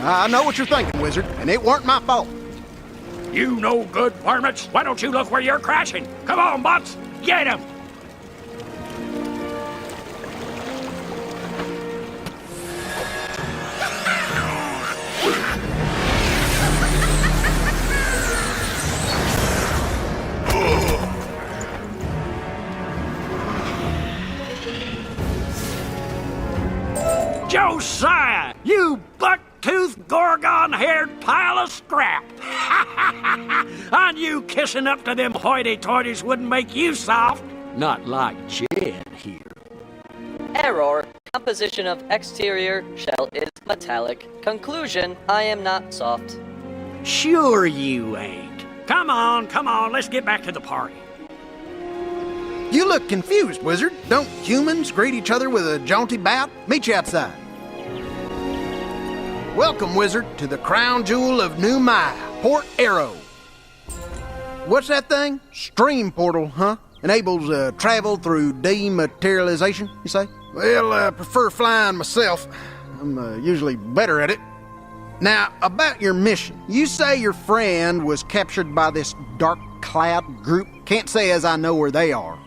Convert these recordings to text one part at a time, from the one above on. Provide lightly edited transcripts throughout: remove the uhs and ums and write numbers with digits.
I know what you're thinking, Wizard, and it weren't my fault. You no good varmints. Why don't you look where you're crashing? Come on, bots. Get him. Josiah, you buck-toothed, gorgon-haired pile of scrap! And you kissing up to them hoity-toities wouldn't make you soft. Not like Jed here. Error. Composition of exterior shell is metallic. Conclusion, I am not soft. Sure you ain't. Come on, let's get back to the party. You look confused, Wizard. Don't humans greet each other with a jaunty bow? Meet you outside. Welcome, Wizard, to the crown jewel of New Maya, Port Arrow. What's that thing? Stream portal, huh? Enables travel through dematerialization, you say? Well, I prefer flying myself. I'm usually better at it. Now, about your mission. You say your friend was captured by this dark cloud group. Can't say as I know where they are.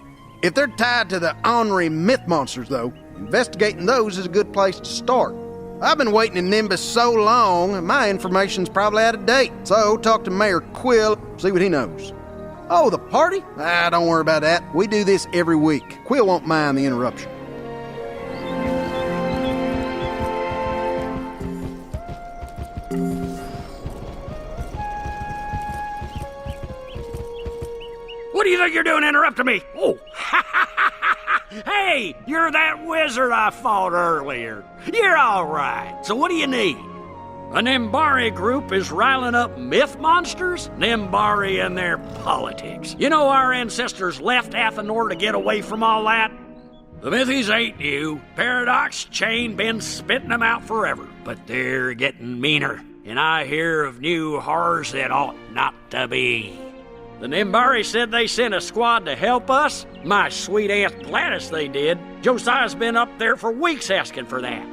If they're tied to the ornery myth monsters, though, investigating those is a good place to start. I've been waiting in Nimbus so long, my information's probably out of date. So talk to Mayor Quill, see what he knows. Oh, the party? Don't worry about that. We do this every week. Quill won't mind the interruption. What do you think you're doing interrupting me? Oh, hey, you're that wizard I fought earlier. You're all right. So what do you need? A Nimbari group is riling up myth monsters? Nimbari and their politics. You know our ancestors left Athenor to get away from all that? The Mythies ain't new. Paradox Chain been spitting them out forever. But they're getting meaner, and I hear of new horrors that ought not to be. The Nimbari said they sent a squad to help us. My sweet Aunt Gladys they did. Josiah's been up there for weeks asking for that.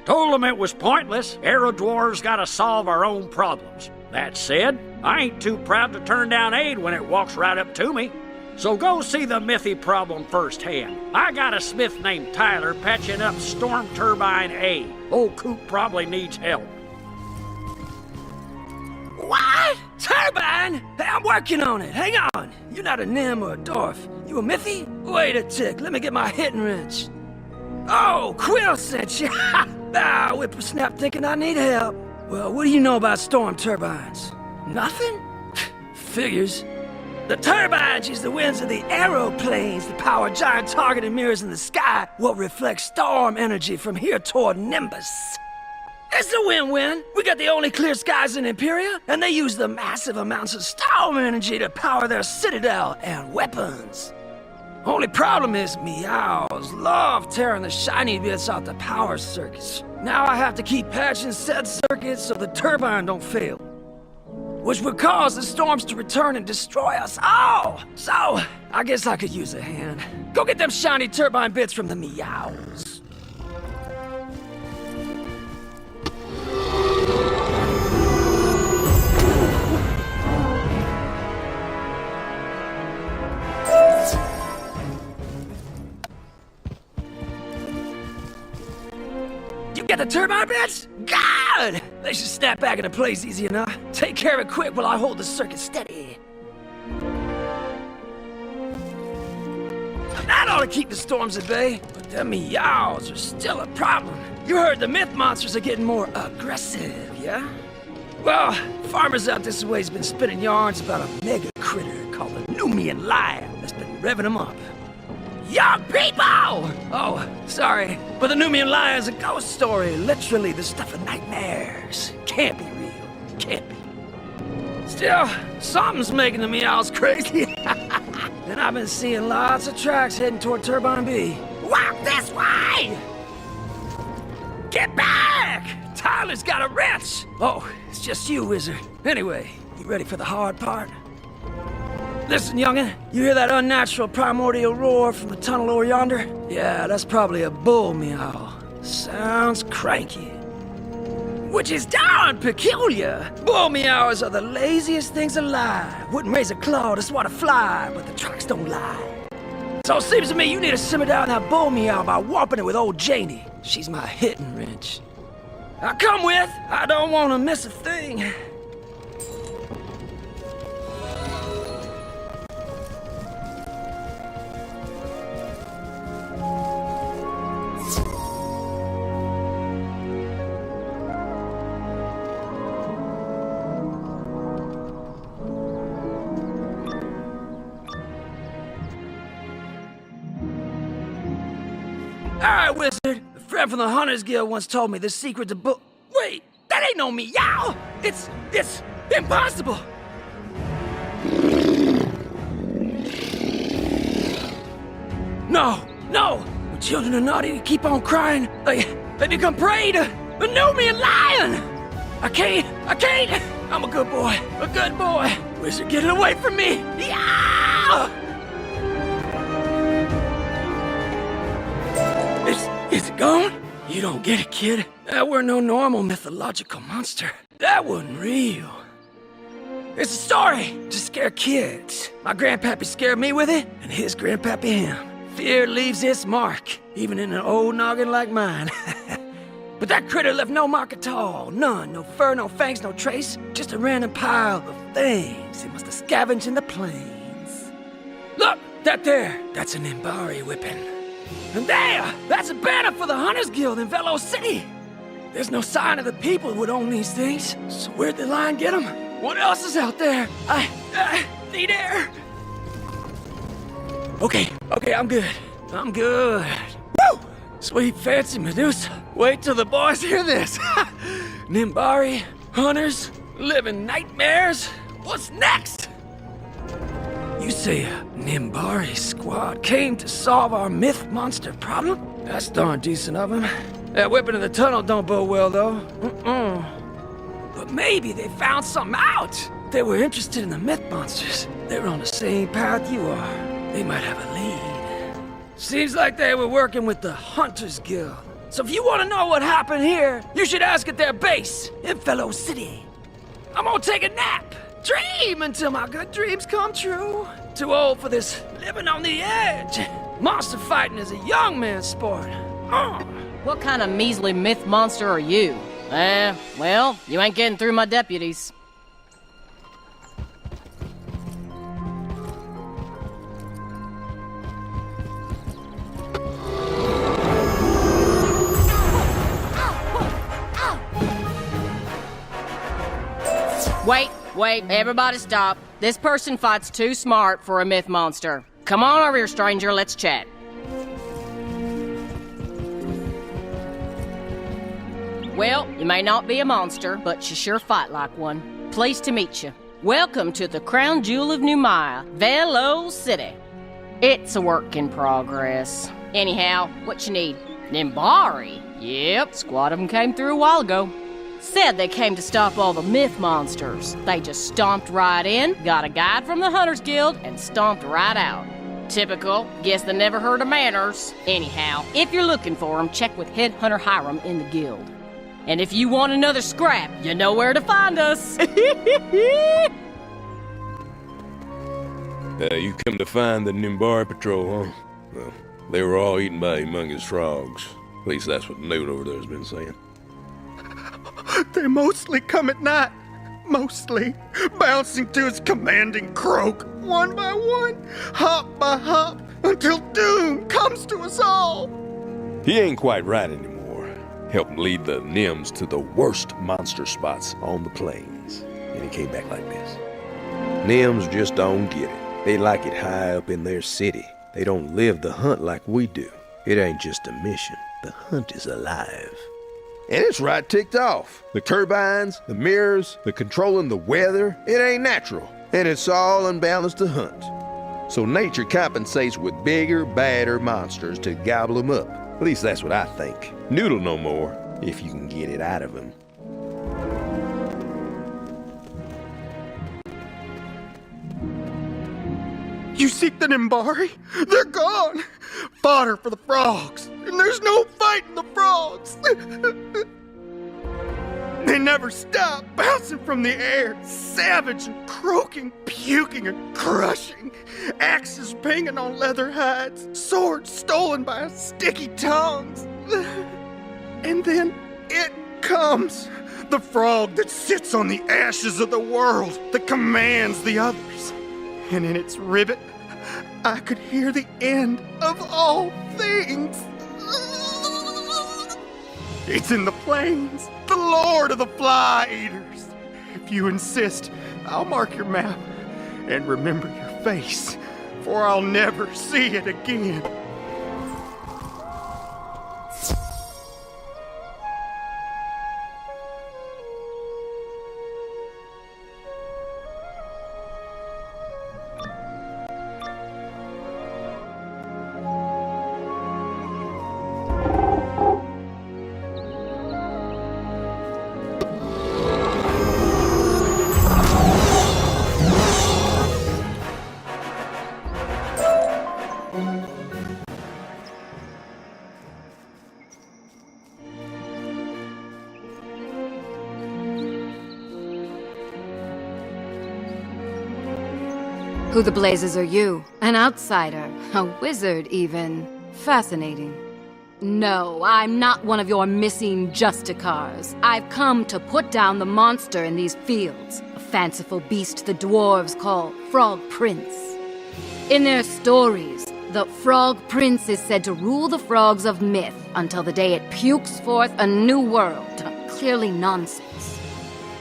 Told them it was pointless. Arrow Dwarves gotta solve our own problems. That said, I ain't too proud to turn down aid when it walks right up to me. So go see the Mythy problem firsthand. I got a smith named Tyler patching up Storm Turbine A. Old Coop probably needs help. What? Turbine? Hey, I'm working on it. Hang on. You're not a Nim or a Dwarf. You a Mythy? Wait a tick. Let me get my hitting wrench. Oh, Quill sent you. Whippersnap thinking I need help. Well, what do you know about storm turbines? Nothing? Figures. The turbines use the winds of the aeroplanes to power giant targeting mirrors in the sky, what reflects storm energy from here toward Nimbus. It's a win-win. We got the only clear skies in Empyrea, and they use the massive amounts of storm energy to power their citadel and weapons. Only problem is meows love tearing the shiny bits out the power circuits. Now I have to keep patching said circuits so the turbine don't fail, which would cause the storms to return and destroy us all. So, I guess I could use a hand. Go get them shiny turbine bits from the meows. Get the turbine bits? God! They should snap back into place easy enough. Take care of it quick while I hold the circuit steady. That ought to keep the storms at bay, but them meows are still a problem. You heard the myth monsters are getting more aggressive, yeah? Well, farmers out this way's been spinning yarns about a mega critter called the Numian lion that's been revving them up. Young people! Oh, sorry, but the Numian lion is a ghost story. Literally the stuff of nightmares. Can't be real. Can't be. Still, something's making the meows crazy. And I've been seeing lots of tracks heading toward Turbine B. Walk this way! Get back! Tyler's got a wrench! Oh, it's just you, Wizard. Anyway, you ready for the hard part? Listen, youngin', you hear that unnatural primordial roar from the tunnel over yonder? Yeah, that's probably a bull meow. Sounds cranky. which is darn peculiar. Bull meowers are the laziest things alive. Wouldn't raise a claw to swat a fly, but the tracks don't lie. So it seems to me you need to simmer down that bull meow by warping it with old Janie. She's my hitting wrench. I come with. I don't want to miss a thing. Alright, Wizard. A friend from the Hunters Guild once told me the secret to Wait, that ain't no meow! It's impossible! No! When children are naughty, they keep on crying. They become prey to a Numian lion! I can't! I'm a good boy! Wizard, get it away from me! Yeah! Is it gone? You don't get it, kid. That were no normal mythological monster. That wasn't real. It's a story to scare kids. My grandpappy scared me with it, and his grandpappy him. Fear leaves its mark, even in an old noggin like mine. But that critter left no mark at all. None. No fur, no fangs, no trace. Just a random pile of things it must have scavenged in the plains. Look, that's an Empyrea whipping. And there! That's a banner for the Hunters Guild in Velo City! There's no sign of the people who would own these things. So where'd the lion get them? What else is out there? I need air! Okay, I'm good. Woo! Sweet fancy Medusa. Wait till the boys hear this. Nimbari, hunters, living nightmares. What's next? You say a Nimbari squad came to solve our myth monster problem? That's darn decent of them. That whipping in the tunnel don't bode well, though. But maybe they found something out. They were interested in the myth monsters. They were on the same path you are. They might have a lead. Seems like they were working with the Hunters Guild. So if you want to know what happened here, you should ask at their base in Velo City. I'm gonna take a nap. Dream until my good dreams come true. Too old for this living on the edge. Monster fighting is a young man's sport. What kind of measly myth monster are you? Well, you ain't getting through my deputies. Wait, everybody stop. This person fights too smart for a myth monster. Come on over here, stranger, let's chat. Well, you may not be a monster, but you sure fight like one. Pleased to meet you. Welcome to the crown jewel of Numaya, Velo City. It's a work in progress. Anyhow, what you need? Nimbari? Yep, squad of them came through a while ago. Said they came to stop all the myth monsters. They just stomped right in, got a guide from the Hunters Guild, and stomped right out. Typical. Guess they never heard of manners. Anyhow, if you're looking for them, check with Head Hunter Hiram in the guild. And if you want another scrap, you know where to find us. You come to find the Nimbari patrol, huh? Well, they were all eaten by humongous frogs. At least that's what the note over there's been saying. They mostly come at night. Mostly. Bouncing to his commanding croak, one by one, hop by hop, until doom comes to us all. He ain't quite right anymore. Helped lead the Nims to the worst monster spots on the plains. And he came back like this. Nims just don't get it. They like it high up in their city. They don't live the hunt like we do. It ain't just a mission. The hunt is alive. And it's right ticked off. The turbines, the mirrors, the controlling the weather, it ain't natural. And it's all unbalanced to hunt. So nature compensates with bigger, badder monsters to gobble them up. At least that's what I think. Noodle no more, if you can get it out of him. You seek the Nimbari? They're gone! Fodder for the frogs! And there's no fighting the frogs! They never stop, bouncing from the air, savage and croaking, puking and crushing. Axes banging on leather hides, swords stolen by sticky tongues. And then it comes. The frog that sits on the ashes of the world, that commands the others. And in its ribbit, I could hear the end of all things. It's in the plains, the lord of the fly eaters. If you insist, I'll mark your map and remember your face, for I'll never see it again. Who the blazes are you? An outsider, a wizard even. Fascinating. No, I'm not one of your missing Justicars. I've come to put down the monster in these fields, a fanciful beast the dwarves call Frog Prince. In their stories, the Frog Prince is said to rule the frogs of myth until the day it pukes forth a new world. Clearly nonsense.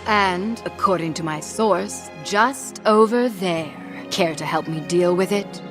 And, according to my source, just over there. Care to help me deal with it?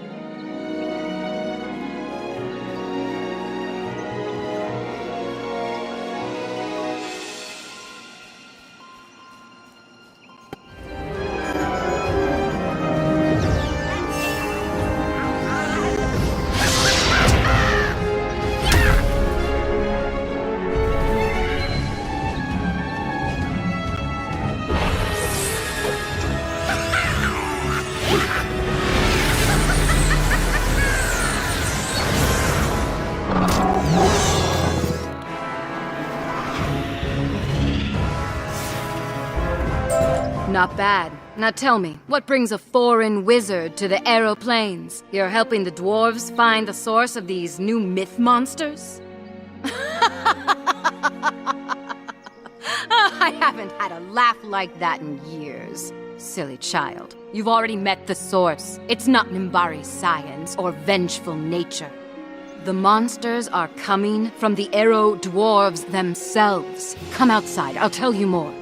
Not bad. Now tell me, what brings a foreign wizard to the Arrow Plains? You're helping the dwarves find the source of these new myth monsters? I haven't had a laugh like that in years. Silly child. You've already met the source. It's not Nimbari science or vengeful nature. The monsters are coming from the Arrow dwarves themselves. Come outside, I'll tell you more.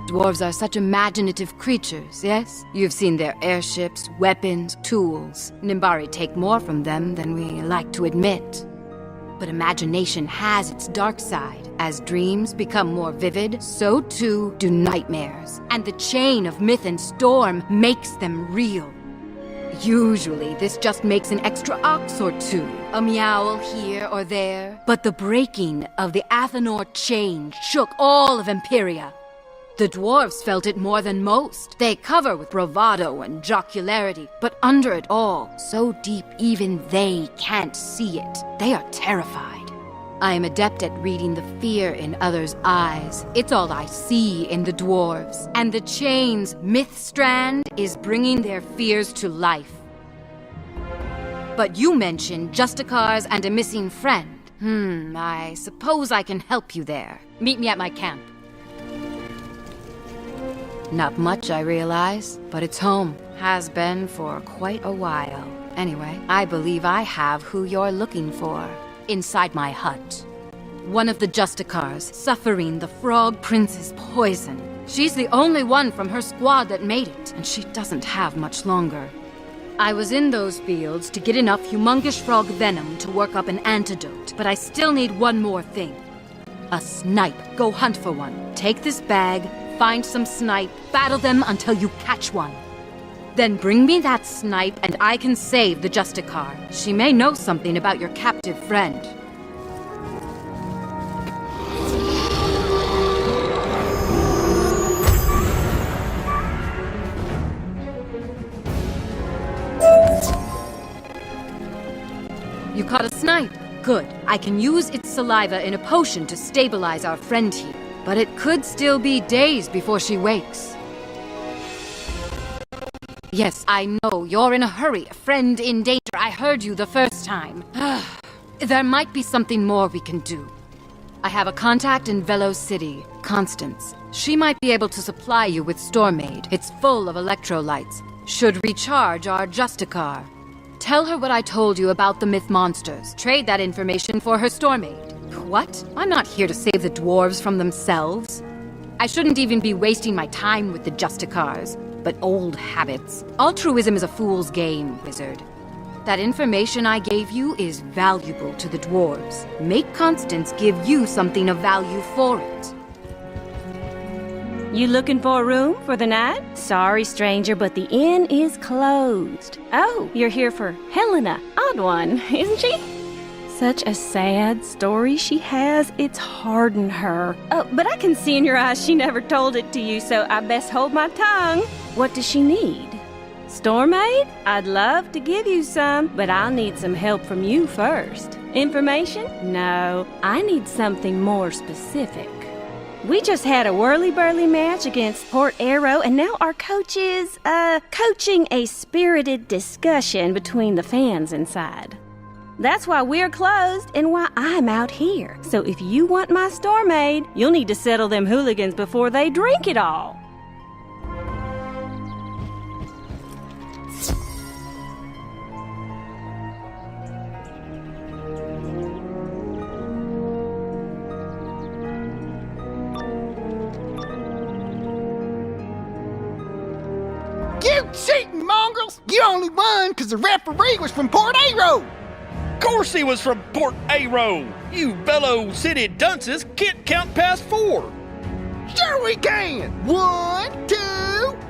Dwarves are such imaginative creatures, yes? You've seen their airships, weapons, tools. Nimbari take more from them than we like to admit. But imagination has its dark side. As dreams become more vivid, so too do nightmares. And the chain of myth and storm makes them real. Usually, this just makes an extra ox or two, a meowl here or there. But the breaking of the Athenor chain shook all of Empyrea. The dwarves felt it more than most. They cover with bravado and jocularity, but under it all, so deep even they can't see it. They are terrified. I am adept at reading the fear in others' eyes. It's all I see in the dwarves. And the chain's myth strand is bringing their fears to life. But you mentioned Justicars and a missing friend. I suppose I can help you there. Meet me at my camp. Not much, I realize, but it's home. Has been for quite a while. Anyway, I believe I have who you're looking for. Inside my hut. One of the Justicars, suffering the Frog Prince's poison. She's the only one from her squad that made it, and she doesn't have much longer. I was in those fields to get enough humongous frog venom to work up an antidote, but I still need one more thing. A snipe. Go hunt for one. Take this bag, find some snipe, battle them until you catch one. Then bring me that snipe and I can save the Justicar. She may know something about your captive friend. You caught a snipe. Good. I can use its saliva in a potion to stabilize our friend here. but it could still be days before she wakes. Yes, I know, you're in a hurry. A friend in danger. I heard you the first time. There might be something more we can do. I have a contact in Velo City, Constance. She might be able to supply you with Stormaid. It's full of electrolytes. Should recharge our Justicar. Tell her what I told you about the myth monsters. Trade that information for her Stormaid. What? I'm not here to save the dwarves from themselves. I shouldn't even be wasting my time with the Justicars, but old habits. Altruism is a fool's game, Wizard. That information I gave you is valuable to the dwarves. Make Constance give you something of value for it. You looking for a room for the night? Sorry, stranger, but the inn is closed. Oh, you're here for Helena. Odd one, isn't she? Such a sad story she has, it's hardened her. Oh, but I can see in your eyes she never told it to you, so I best hold my tongue. What does she need? Stormaid? I'd love to give you some, but I'll need some help from you first. Information? No, I need something more specific. We just had a whirly-burly match against Port Arrow, and now our coach is, coaching a spirited discussion between the fans inside. That's why we're closed and why I'm out here. So if you want my Stormaid, you'll need to settle them hooligans before they drink it all. You cheating mongrels! You only won because the referee was from Port Arrow! Of course he was from Port Arrow! You Velo City dunces can't count past 4! Sure we can! 1, 2,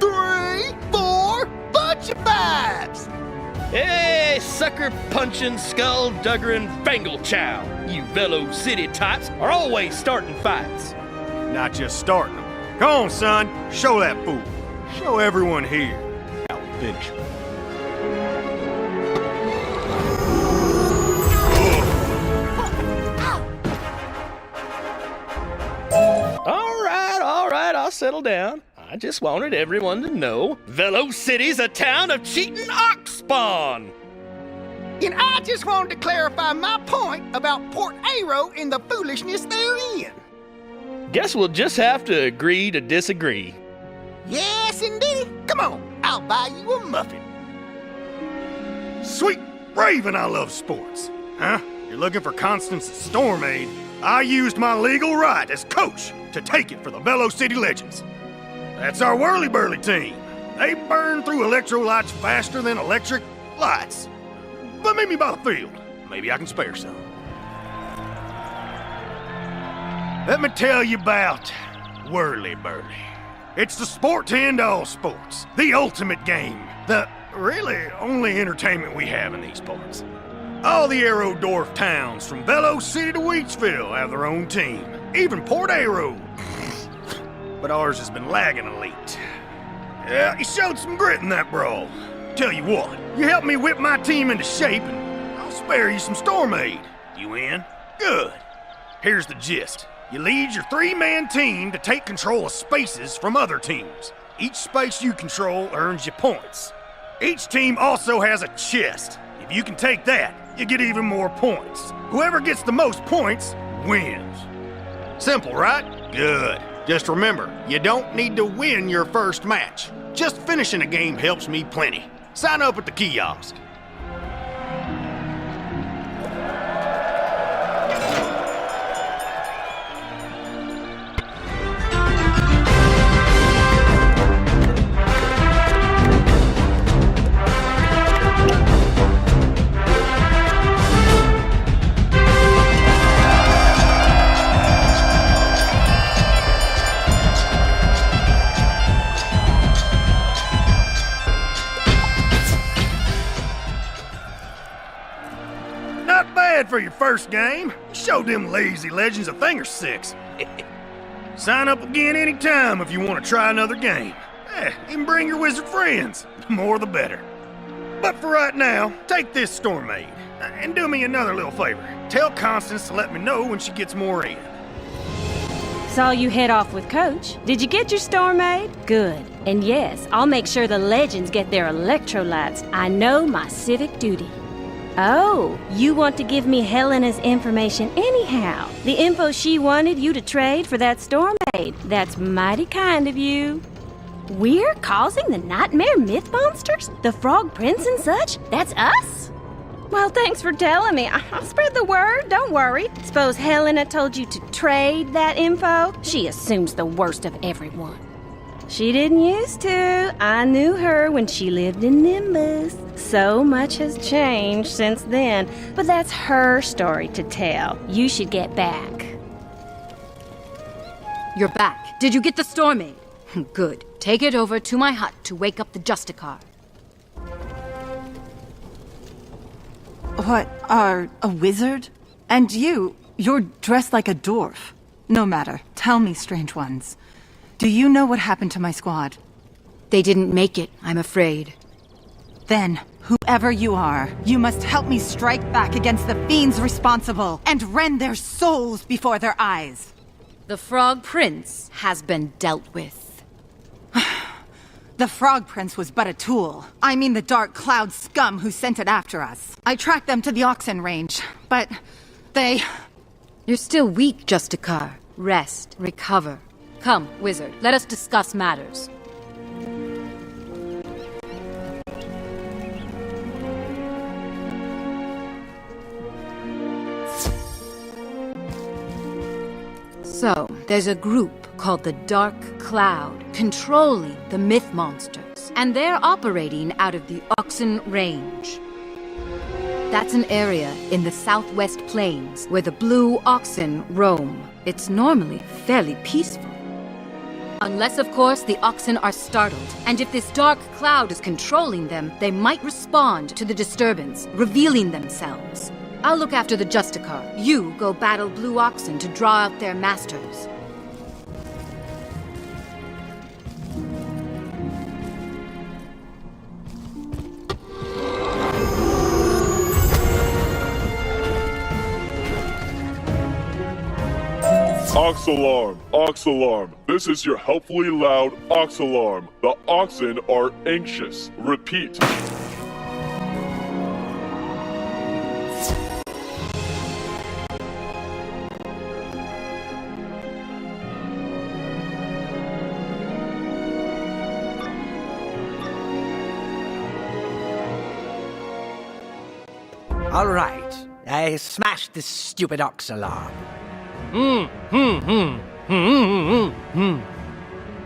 3, 4, bunch of 5s! Hey, sucker-punching, skull-duggerin' fangle-chow! You Velo City types are always starting fights. Not just starting them. Come on, son. Show that fool. Show everyone here how we finish him. All right, I'll settle down. I just wanted everyone to know Velo City's a town of cheating ox spawn. And I just wanted to clarify my point about Port Arrow and the foolishness therein. Guess we'll just have to agree to disagree. Yes, indeed. Come on, I'll buy you a muffin. Sweet Raven, I love sports. Huh? You're looking for Constance's Stormaid? I used my legal right as coach to take it for the Velo City Legends. That's our whirly-burly team. They burn through electrolytes faster than electric lights. But meet me by the field. Maybe I can spare some. Let me tell you about whirly-burly. It's the sport to end all sports. The ultimate game. The really only entertainment we have in these parts. All the Arrow Dwarf towns from Velo City to Wheatsville have their own team. Even Port Arrow. But ours has been lagging a leak. Yeah, he showed some grit in that brawl. Tell you what, you help me whip my team into shape and I'll spare you some Stormaid. You in? Good. Here's the gist. You lead your 3-man team to take control of spaces from other teams. Each space you control earns you points. Each team also has a chest. If you can take that, you get even more points. Whoever gets the most points wins. Simple, right? Good. Just remember, you don't need to win your first match. Just finishing a game helps me plenty. Sign up at the kiosk. For your first game, show them lazy legends a thing or 6. Sign up again anytime if you want to try another game. Even bring your wizard friends. The more the better. But for right now, take this Stormaid. And do me another little favor. Tell Constance to let me know when she gets more in. Saw you head off with Coach. Did you get your storm aid? Good. And yes, I'll make sure the legends get their electrolytes. I know my civic duty. Oh, you want to give me Helena's information anyhow. The info she wanted you to trade for that storm aid. That's mighty kind of you. We're causing the nightmare myth monsters? The frog prince and such? That's us? Well, thanks for telling me. I'll spread the word, don't worry. Suppose Helena told you to trade that info? She assumes the worst of everyone. She didn't used to. I knew her when she lived in Nimbus. So much has changed since then, but that's her story to tell. You should get back. You're back. Did you get the storm aid? Good. Take it over to my hut to wake up the Justicar. What, are a wizard? And you're dressed like a dwarf. No matter. Tell me, strange ones. Do you know what happened to my squad? They didn't make it, I'm afraid. Then, whoever you are, you must help me strike back against the fiends responsible and rend their souls before their eyes. The Frog Prince has been dealt with. The Frog Prince was but a tool. I mean the Dark Cloud scum who sent it after us. I tracked them to the Oxen Range, but they... You're still weak, Justicar. Rest, recover. Come, Wizard, let us discuss matters. So, there's a group called the Dark Cloud, controlling the myth monsters, and they're operating out of the Oxen Range. That's an area in the southwest plains where the blue oxen roam. It's normally fairly peaceful. Unless, of course, the oxen are startled, and if this dark cloud is controlling them, they might respond to the disturbance, revealing themselves. I'll look after the Justicar. You go battle blue oxen to draw out their masters. Ox alarm! Ox alarm! This is your helpfully loud ox alarm. The oxen are anxious. Repeat. All right. I smashed this stupid ox alarm.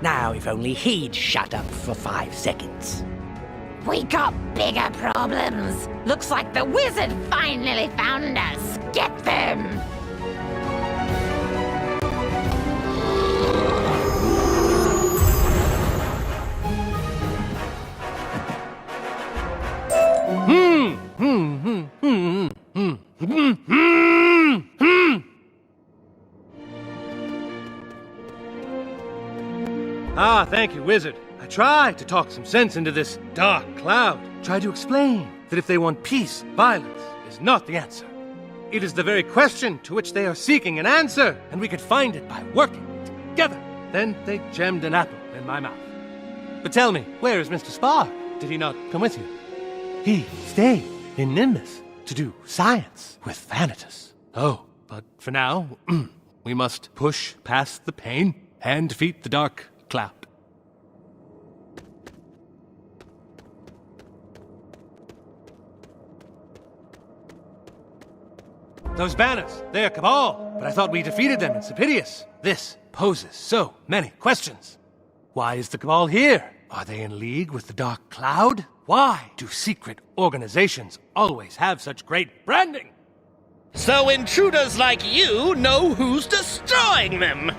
Now, if only he'd shut up for 5 seconds. We got bigger problems. Looks like the wizard finally found us. Get them! Ah, thank you, Wizard. I tried to talk some sense into this dark cloud. Tried to explain that if they want peace, violence is not the answer. It is the very question to which they are seeking an answer, and we could find it by working together. Then they jammed an apple in my mouth. But tell me, where is Mr. Spark? Did he not come with you? He stayed in Nimbus to do science with Vanitas. Oh, but for now, we must push past the pain and defeat the dark cloud. Those banners, they're Cabal, but I thought we defeated them in Sapitius. This poses so many questions. Why is the Cabal here? Are they in league with the Dark Cloud? Why do secret organizations always have such great branding? So intruders like you know who's destroying them!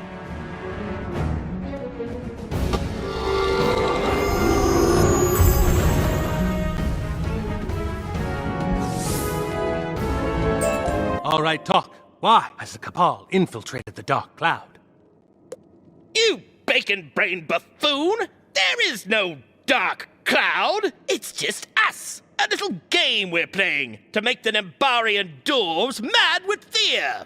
All right, talk. Why has the Cabal infiltrated the Dark Cloud? You bacon-brained buffoon! There is no Dark Cloud! It's just us! A little game we're playing to make the Nembarian dwarves mad with fear!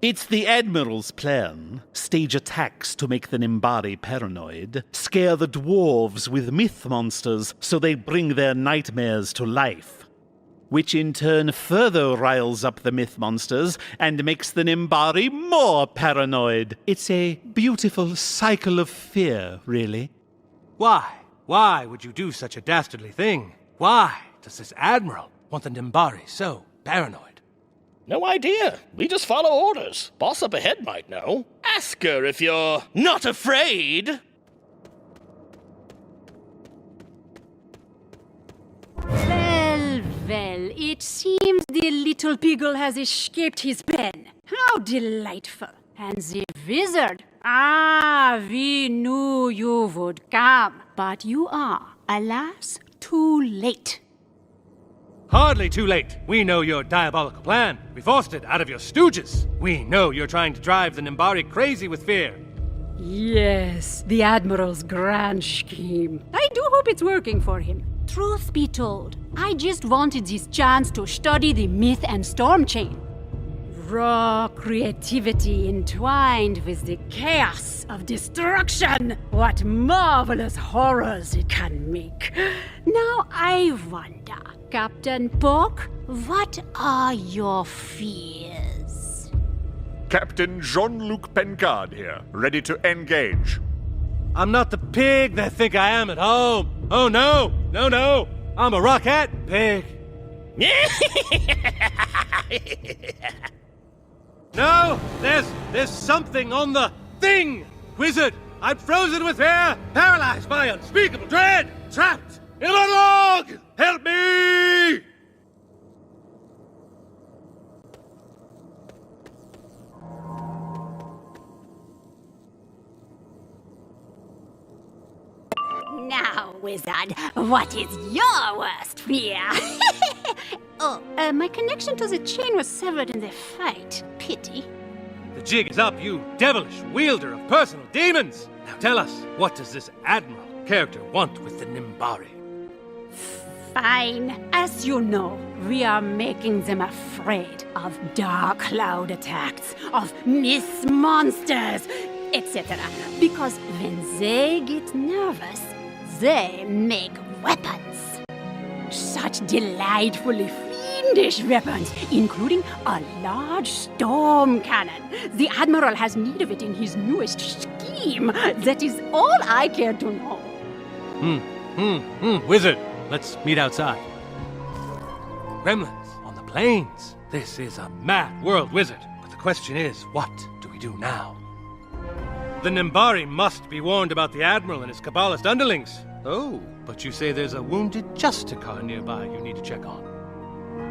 It's the Admiral's plan. Stage attacks to make the Nimbari paranoid. Scare the dwarves with myth monsters so they bring their nightmares to life. Which in turn further riles up the myth monsters and makes the Nimbari more paranoid. It's a beautiful cycle of fear, really. Why? Why would you do such a dastardly thing? Why does this Admiral want the Nimbari so paranoid? No idea. We just follow orders. Boss up ahead might know. Ask her if you're not afraid. Well, it seems the little beagle has escaped his pen. How delightful. And the wizard. We knew you would come. But you are, alas, too late. Hardly too late. We know your diabolical plan. We forced it out of your stooges. We know you're trying to drive the Nimbari crazy with fear. Yes, the Admiral's grand scheme. I do hope it's working for him. Truth be told, I just wanted this chance to study the myth and storm chain. Raw creativity entwined with the chaos of destruction. What marvelous horrors it can make. Now I wonder, Captain Pork, what are your fears? Captain Jean-Luc Pencard here, ready to engage. I'm not the pig they think I am at home. Oh no, no. I'm a rocket pig. No, there's something on the thing! Wizard, I'm frozen with fear, paralyzed by unspeakable dread, trapped in a log! Help me! Now, Wizard, what is your worst fear? My connection to the chain was severed in the fight. Pity. The jig is up, you devilish wielder of personal demons! Now tell us, what does this Admiral character want with the Nimbari? Fine. As you know, we are making them afraid of dark cloud attacks, of myth monsters, etc. Because when they get nervous, they make weapons. Such delightfully fiendish weapons, including a large storm cannon. The Admiral has need of it in his newest scheme. That is all I care to know. Wizard, let's meet outside. Gremlins on the plains. This is a mad world, Wizard. But the question is, what do we do now? The Nimbari must be warned about the Admiral and his Kabbalist underlings. Oh, but you say there's a wounded Justicar nearby you need to check on.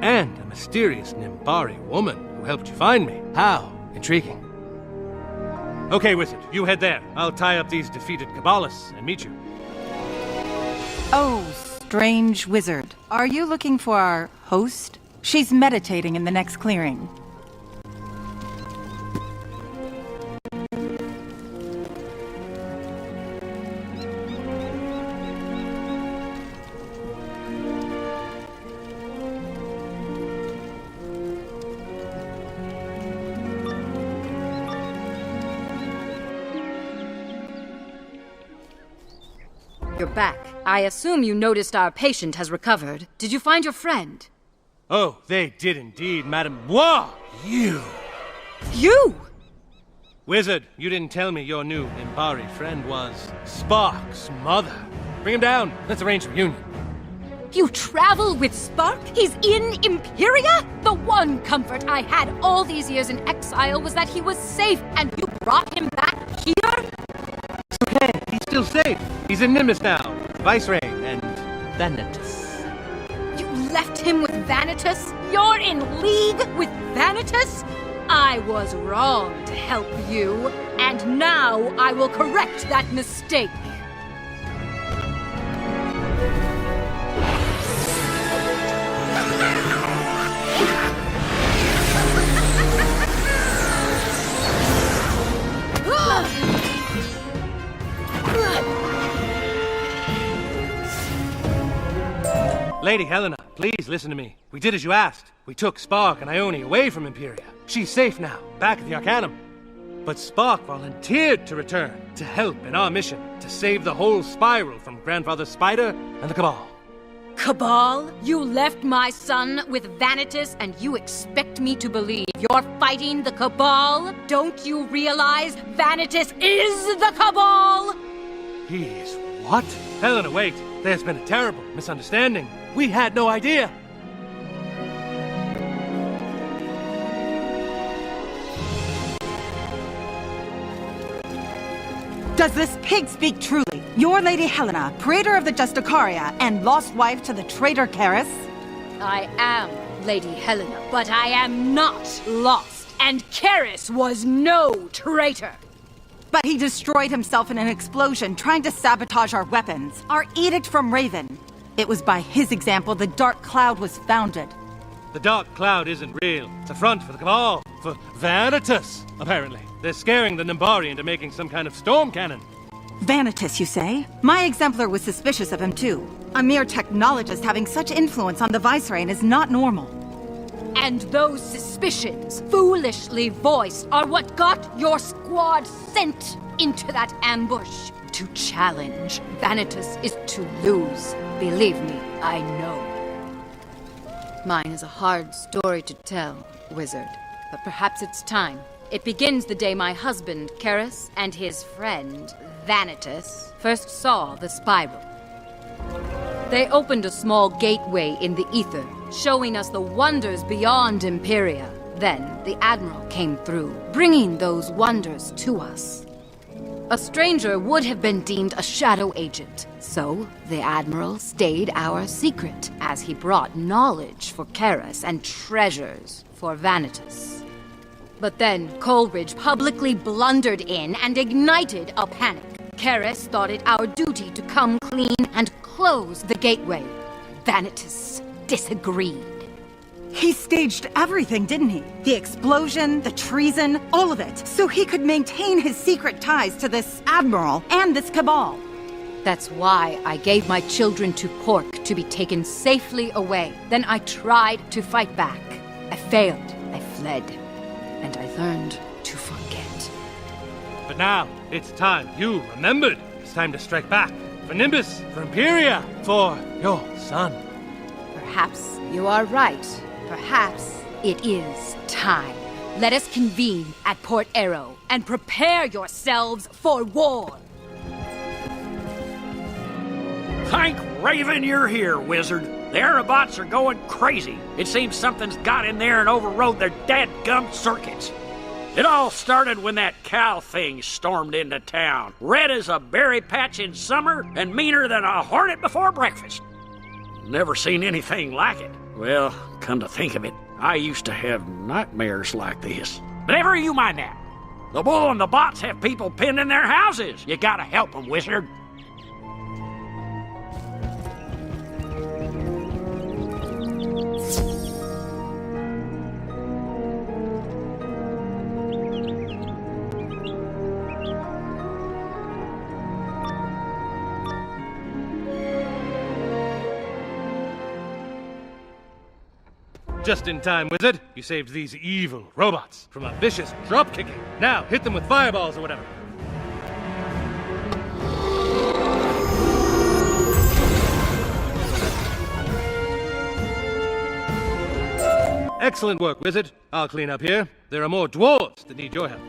And a mysterious Nimbari woman who helped you find me. How intriguing. Okay, Wizard, you head there. I'll tie up these defeated Kabbalists and meet you. Oh, strange wizard. Are you looking for our host? She's meditating in the next clearing. You're back. I assume you noticed our patient has recovered. Did you find your friend? Oh, they did indeed, Madam. Whoa! You! Wizard, you didn't tell me your new Nimbari friend was Spark's mother. Bring him down. Let's arrange a reunion. You travel with Spark? He's in Empyrea? The one comfort I had all these years in exile was that he was safe, and you brought him back here? It's okay. He's still safe. He's in Nimbus now. Viceroy and Thanatos. You left him with Thanatos? You're in league with Thanatos? I was wrong to help you, and now I will correct that mistake. Lady Helena, please listen to me. We did as you asked. We took Spark and Ione away from Empyrea. She's safe now, back at the Arcanum. But Spark volunteered to return to help in our mission to save the whole spiral from Grandfather Spider and the Cabal. Cabal? You left my son with Vanitas and you expect me to believe you're fighting the Cabal? Don't you realize Vanitas is the Cabal? He's what? Helena, wait. There's been a terrible misunderstanding. We had no idea. Does this pig speak truly? Your Lady Helena, praetor of the Justicaria, and lost wife to the traitor Karis? I am Lady Helena, but I am not lost, and Karis was no traitor. But he destroyed himself in an explosion, trying to sabotage our weapons. Our edict from Raven. It was by his example the Dark Cloud was founded. The Dark Cloud isn't real. It's a front for the Cabal. For Vanitas, apparently. They're scaring the Nimbari into making some kind of storm cannon. Vanitas, you say? My exemplar was suspicious of him too. A mere technologist having such influence on the Vicereign is not normal. And those suspicions, foolishly voiced, are what got your squad sent into that ambush. To challenge Vanitas is to lose. Believe me, I know. Mine is a hard story to tell, Wizard. But perhaps it's time. It begins the day my husband, Karis, and his friend, Vanitas, first saw the spiral. They opened a small gateway in the ether, showing us the wonders beyond Empyrea. Then the Admiral came through, bringing those wonders to us. A stranger would have been deemed a shadow agent, so the Admiral stayed our secret as he brought knowledge for Karis and treasures for Vanitas. But then Coleridge publicly blundered in and ignited a panic. Karis thought it our duty to come clean and close the gateway. Vanitas disagreed. He staged everything, didn't he? The explosion, the treason, all of it, so he could maintain his secret ties to this Admiral and this Cabal. That's why I gave my children to Pork to be taken safely away. Then I tried to fight back. I failed. I fled. And I learned to forget. But now, it's time. You remembered. It's time to strike back. For Nimbus, for Empyrea, for your son. Perhaps you are right. Perhaps it is time. Let us convene at Port Arrow and prepare yourselves for war. Thank Raven you're here, Wizard. The Aerobots are going crazy. It seems something's got in there and overrode their dadgum circuits. It all started when that cow thing stormed into town. Red as a berry patch in summer and meaner than a hornet before breakfast. Never seen anything like it. Well, come to think of it, I used to have nightmares like this. But never you mind that. The bull and the bots have people pinned in their houses. You gotta help them, Wizard. Just in time, Wizard. You saved these evil robots from a vicious drop-kicking. Now, hit them with fireballs or whatever. Excellent work, Wizard. I'll clean up here. There are more dwarves that need your help.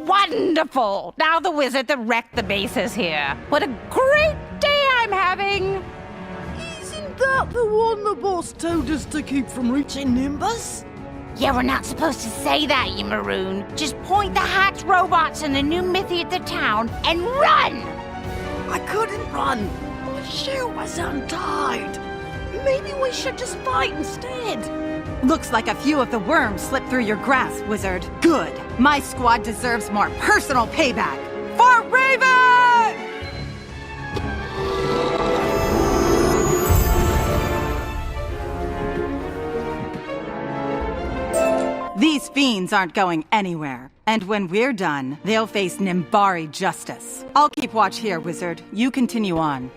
Wonderful! Now the wizard that wrecked the base is here. What a great day I'm having! Isn't that the one the boss told us to keep from reaching Nimbus? Yeah, we're not supposed to say that, you maroon. Just point the hacked robots and the new Mithy at the town and run! I couldn't run. My shoe was untied. Maybe we should just fight instead. Looks like a few of the worms slipped through your grasp, Wizard. Good. My squad deserves more personal payback. For Raven! These fiends aren't going anywhere. And when we're done, they'll face Nimbari justice. I'll keep watch here, Wizard. You continue on.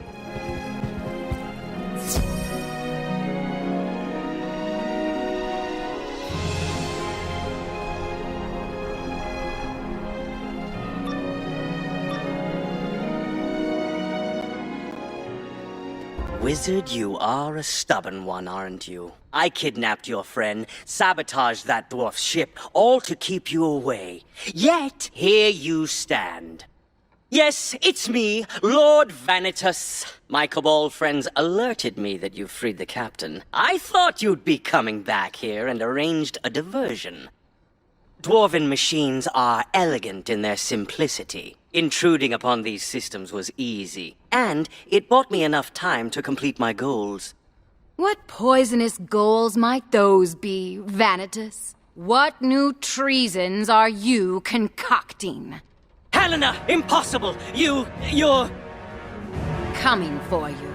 Wizard, you are a stubborn one, aren't you? I kidnapped your friend, sabotaged that dwarf ship, all to keep you away. Yet, here you stand. Yes, it's me, Lord Vanitas. My Cabal friends alerted me that you freed the captain. I thought you'd be coming back here and arranged a diversion. Dwarven machines are elegant in their simplicity. Intruding upon these systems was easy, and it bought me enough time to complete my goals. What poisonous goals might those be, Vanitas? What new treasons are you concocting? Helena, impossible! You're... Coming for you.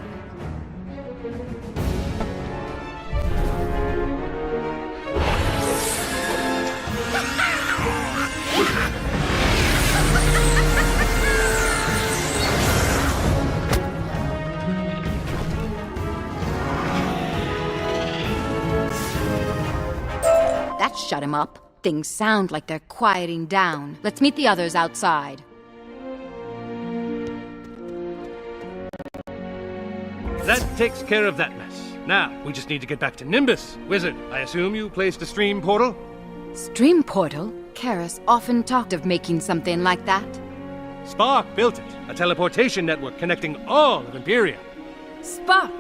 That shut him up. Things sound like they're quieting down. Let's meet the others outside. That takes care of that mess. Now, we just need to get back to Nimbus. Wizard, I assume you placed a stream portal? Stream portal? Karis often talked of making something like that. Spark built it. A teleportation network connecting all of Empyrea. Spark!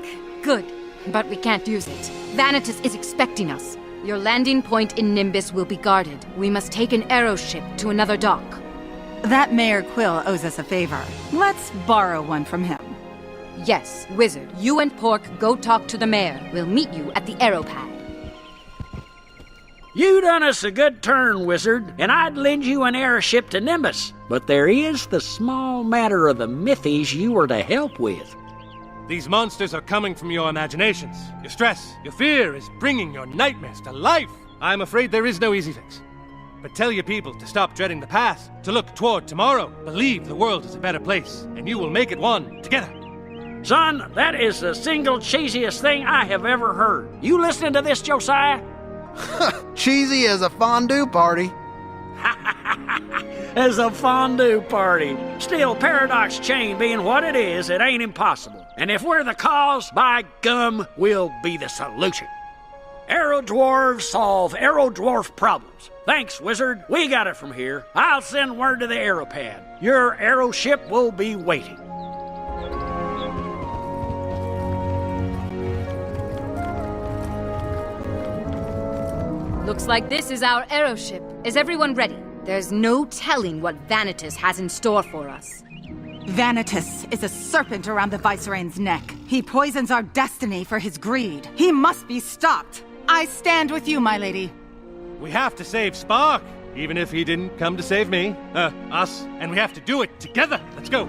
Good. But we can't use it. Vanitas is expecting us. Your landing point in Nimbus will be guarded. We must take an aeroship to another dock. That Mayor Quill owes us a favor. Let's borrow one from him. Yes, Wizard. You and Pork go talk to the mayor. We'll meet you at the aeropad. You done us a good turn, Wizard, and I'd lend you an airship to Nimbus. But there is the small matter of the mythies you were to help with. These monsters are coming from your imaginations. Your stress, your fear is bringing your nightmares to life. I'm afraid there is no easy fix. But tell your people to stop dreading the past, to look toward tomorrow. Believe the world is a better place, and you will make it one, together. Son, that is the single cheesiest thing I have ever heard. You listening to this, Josiah? Cheesy as a fondue party. As a fondue party. Still, Paradox Chain being what it is, it ain't impossible. And if we're the cause, by gum, we'll be the solution. Arrow Dwarves solve Arrow Dwarf problems. Thanks, Wizard. We got it from here. I'll send word to the aeropad. Your aeroship will be waiting. Looks like this is our aeroship. Is everyone ready? There's no telling what Vanitas has in store for us. Vanitas is a serpent around the Viceroy's neck. He poisons our destiny for his greed. He must be stopped. I stand with you, my lady. We have to save Spark, even if he didn't come to save me. Us. And we have to do it together. Let's go.